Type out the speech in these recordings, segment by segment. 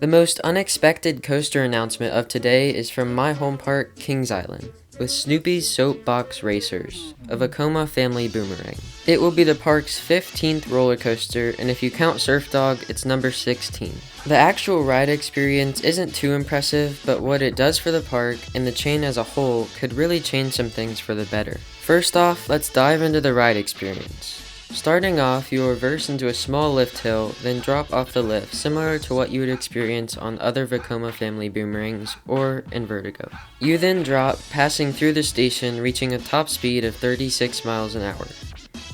The most unexpected coaster announcement of today is from my home park, Kings Island, with Snoopy's Soapbox Racers, a Vekoma Family Boomerang. It will be the park's 15th roller coaster, and if you count Surf Dog, it's number 16. The actual ride experience isn't too impressive, but what it does for the park and the chain as a whole could really change some things for the better. First off, let's dive into the ride experience. Starting off, you will reverse into a small lift hill, then drop off the lift, similar to what you would experience on other Vekoma Family Boomerangs or in Vertigo. You then drop, passing through the station, reaching a top speed of 36 miles an hour.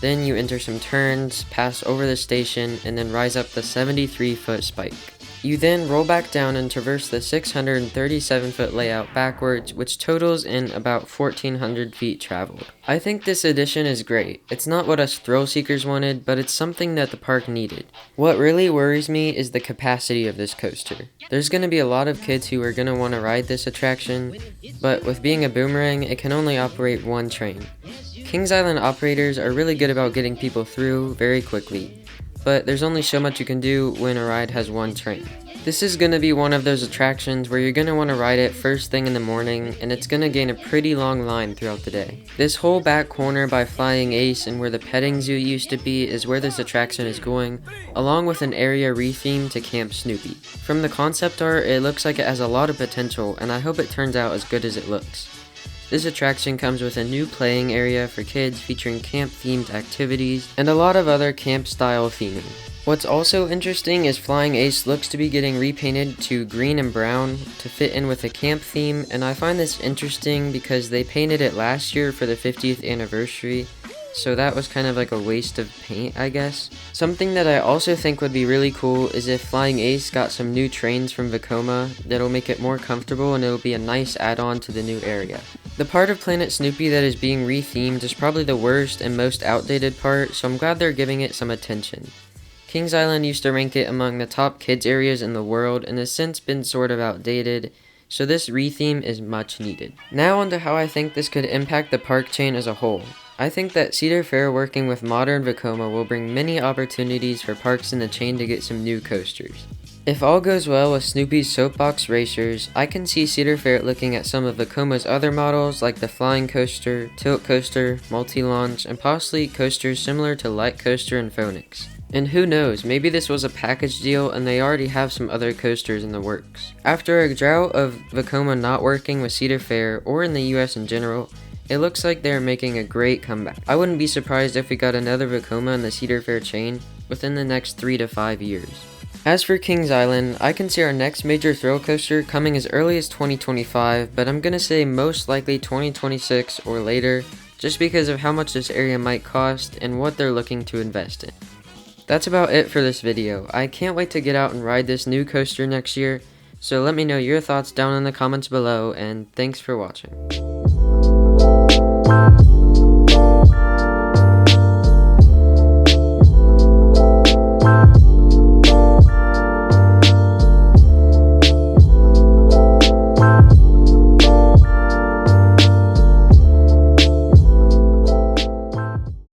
Then you enter some turns, pass over the station, and then rise up the 73-foot spike. You then roll back down and traverse the 637-foot layout backwards, which totals in about 1,400 feet traveled. I think this addition is great. It's not what us thrill seekers wanted, but it's something that the park needed. What really worries me is the capacity of this coaster. There's going to be a lot of kids who are going to want to ride this attraction, but with being a boomerang, it can only operate one train. Kings Island operators are really good about getting people through very quickly, but there's only so much you can do when a ride has one train. This is going to be one of those attractions where you're going to want to ride it first thing in the morning, and it's going to gain a pretty long line throughout the day. This whole back corner by Flying Ace and where the petting zoo used to be is where this attraction is going, along with an area rethemed to Camp Snoopy. From the concept art, it looks like it has a lot of potential, and I hope it turns out as good as it looks. This attraction comes with a new playing area for kids featuring camp-themed activities and a lot of other camp-style theming. What's also interesting is Flying Ace looks to be getting repainted to green and brown to fit in with the camp theme, and I find this interesting because they painted it last year for the 50th anniversary, so that was kind of like a waste of paint, I guess. Something that I also think would be really cool is if Flying Ace got some new trains from Vekoma that'll make it more comfortable, and it'll be a nice add-on to the new area. The part of Planet Snoopy that is being rethemed is probably the worst and most outdated part, so I'm glad they're giving it some attention. Kings Island used to rank it among the top kids areas in the world and has since been sort of outdated, so this retheme is much needed. Now onto how I think this could impact the park chain as a whole. I think that Cedar Fair working with modern Vekoma will bring many opportunities for parks in the chain to get some new coasters. If all goes well with Snoopy's Soapbox Racers, I can see Cedar Fair looking at some of Vekoma's other models like the Flying Coaster, Tilt Coaster, Multi-Launch, and possibly coasters similar to Light Coaster and Phoenix. And who knows, maybe this was a package deal and they already have some other coasters in the works. After a drought of Vekoma not working with Cedar Fair or in the US in general, it looks like they're making a great comeback. I wouldn't be surprised if we got another Vekoma in the Cedar Fair chain within the next 3 to 5 years. As for Kings Island, I can see our next major thrill coaster coming as early as 2025, but I'm gonna say most likely 2026 or later, just because of how much this area might cost and what they're looking to invest in. That's about it for this video. I can't wait to get out and ride this new coaster next year, so let me know your thoughts down in the comments below, and thanks for watching.